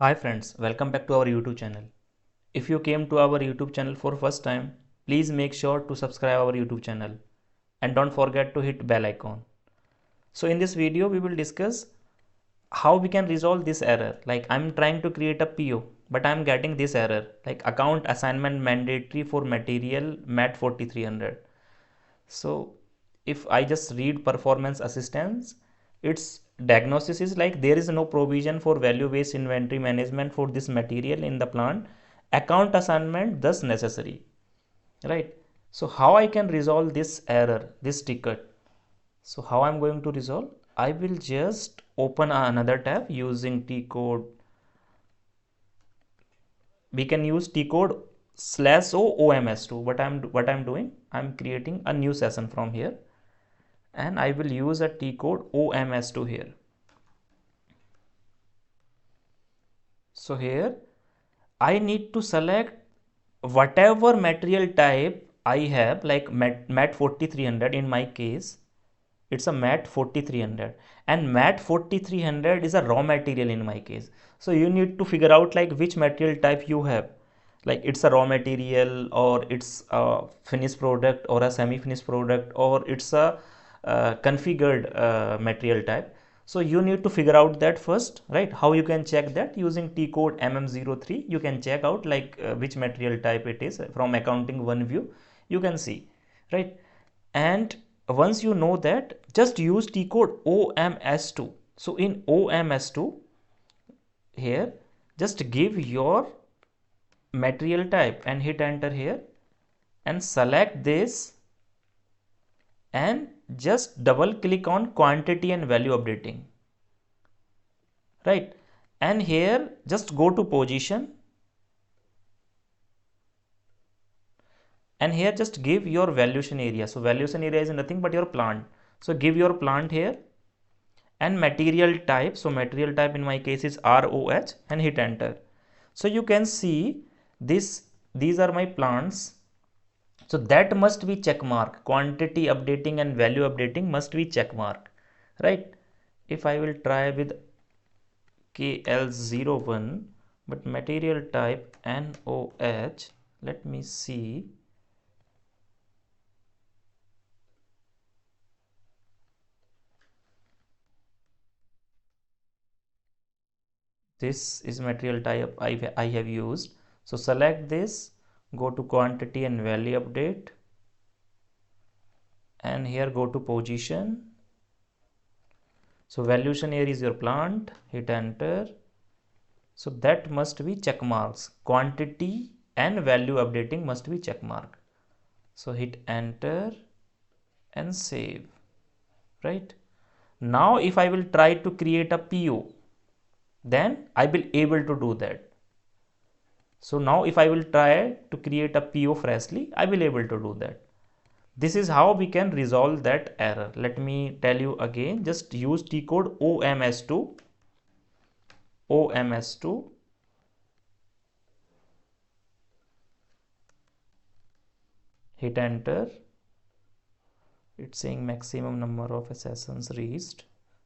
Hi friends, welcome back to our YouTube channel. If you came to our YouTube channel for first time, please make sure to subscribe our YouTube channel and don't forget to hit bell icon. So in this video we will discuss how we can resolve this error. Like I'm trying to create a PO but I'm getting this error like account assignment mandatory for material MAT 4300. So if I just read performance assistance, its diagnosis is like there is no provision for value based inventory management for this material in the plant. Account assignment thus necessary, right? So how I can resolve this error, this ticket? So how I'm going to resolve? I will just open another tab using T code. We can use T code /o OMS2. What I'm doing, I'm creating a new session from here and I will use a T code OMS2 here. So here I need to select whatever material type I have, like MAT 4300 in my case. It's a MAT 4300 and MAT 4300 is a raw material in my case. So you need to figure out like which material type you have. Like it's a raw material or it's a finished product or a semi-finished product or it's a configured material type. So you need to figure out that first, right? How you can check that using T code MM03, you can check out like which material type it is from accounting one view, you can see, right? And once you know that, just use T code OMS2. So in OMS2 here, just give your material type and hit enter here and select this and just double click on quantity and value updating, right? And here just go to position and here just give your valuation area. So valuation area is nothing but your plant. So give your plant here and material type. So material type in my case is ROH and hit enter. So you can see these are my plants. So that must be check mark. Quantity updating and value updating must be check mark, right? If I will try with KL01 but material type NOH, let me see. This is material type I have used. So select this, go to quantity and value update and here go to position. So valuation area is your plant, hit enter. So that must be check marks. Quantity and value updating must be check mark. So hit enter and save, right? Now if I will try to create a PO, then I will able to do that. So now if I will try to create a PO freshly, I will able to do that. This is how we can resolve that error. Let me tell you again, just use T code OMS2, OMS2, hit enter. It's saying maximum number of sessions reached.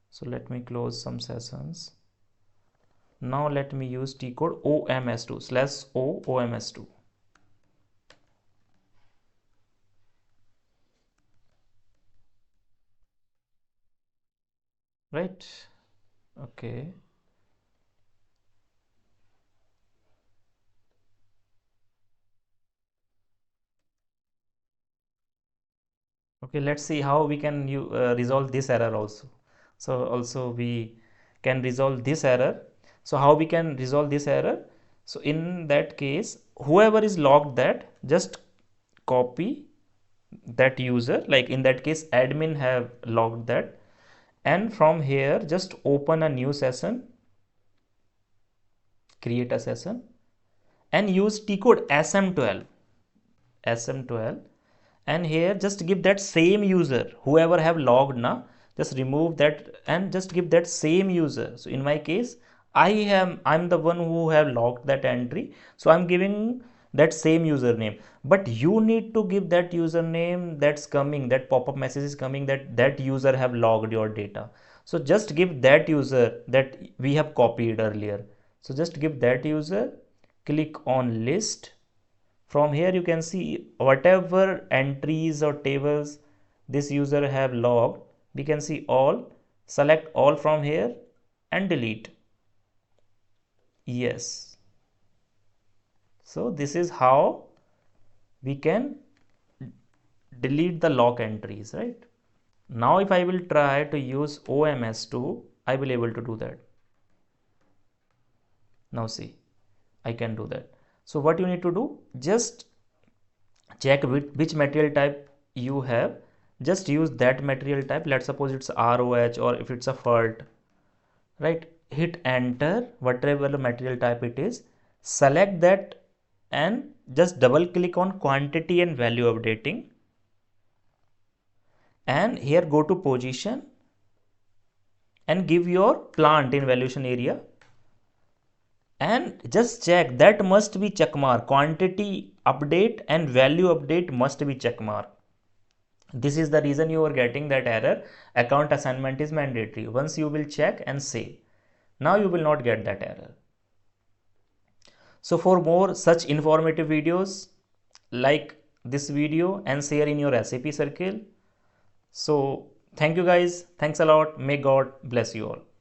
So let me close some sessions. Now let me use T code OMS2 /o OMS2. Right? Okay. Okay, let's see how we can resolve this error also. So also we can resolve this error. So how we can resolve this error? So in that case, whoever is logged that, just copy that user, like in that case admin have logged that, and from here just open a new session, create a session and use T code SM12 and here just give that same user whoever have logged now, just remove that and just give that same user. So in my case I'm the one who have logged that entry, so I'm giving that same username, but you need to give that username that's coming, that pop-up message is coming that that user have logged your data. So just give that user that we have copied earlier. So just give that user, click on list. From here you can see whatever entries or tables this user have logged, we can see all. Select all from here and delete. Yes. So this is how we can delete the log entries, right? Now if I will try to use OMS2, I will able to do that. Now see, I can do that. So what you need to do, just check which material type you have. Just use that material type. Let's suppose it's ROH, or if it's a FERT, right? Hit enter, whatever the material type it is. Select that and just double click on quantity and value updating. And here go to position and give your plant in valuation area. And just check that must be check mark. Quantity update and value update must be check mark. This is the reason you are getting that error. Account assignment is mandatory. Once you will check and save, now you will not get that error. So for more such informative videos, like this video and share in your SAP circle. So thank you guys. Thanks a lot. May God bless you all.